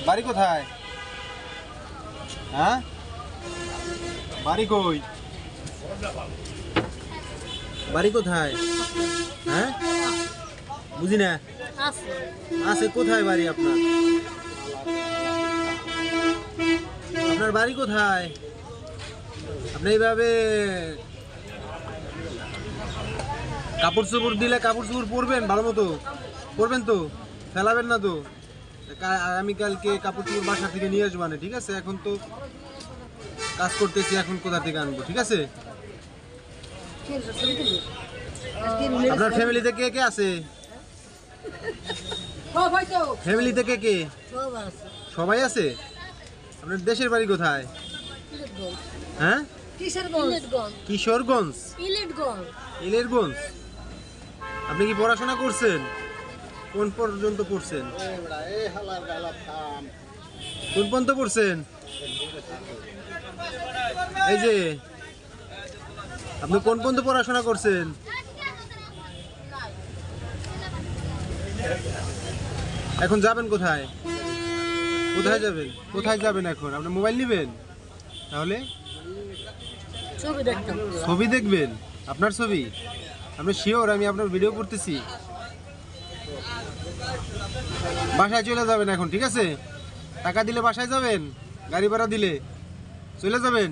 বাড়ি কোথায়? হ্যাঁ, বাড়ি কই? বাড়ি কোথায়? হ্যাঁ, বুঝি না। আছে কোথায় বাড়ি আপনার? আপনার বাড়ি কোথায়? আপনি এইভাবে কাপড় চোপড় দিলে কাপড় চোপড় পরবেন, ভালো মতো পরবেন তো, ফেলাবেন না তো। আমি কালকে কাপড় চোপড় বাসা থেকে নিয়ে আসবো না, ঠিক আছে? এখন তো কাজ করতেছি, এখন কোথা থেকে আনবো, ঠিক আছে? আপনার ফ্যামিলিতে কে কে আছে? ফ্যামিলিতে কে কে? সবাই আছে। আপনার দেশের বাড়ি কোথায়? হ্যাঁ, কিশোরগঞ্জ। ইলেরগঞ্জ। আপনি কি পড়াশোনা করছেন? কোন পর্যন্ত পড়ছেন? কোন পর্যন্ত পড়ছেন? এই যে আপনি কোন পর্যন্ত পড়াশোনা করছেন? এখন যাবেন কোথায়? কোথায় যাবেন? কোথায় যাবেন এখন? আপনি মোবাইল নেবেন? তাহলে ছবি দেখবেন? আপনার ছবি? আপনি শিওর আমি আপনার ভিডিও করতেছি? বাসায় চলে যাবেন এখন, ঠিক আছে? টাকা দিলে বাসায় যাবেন, গাড়ি ভাড়া দিলে চলে যাবেন।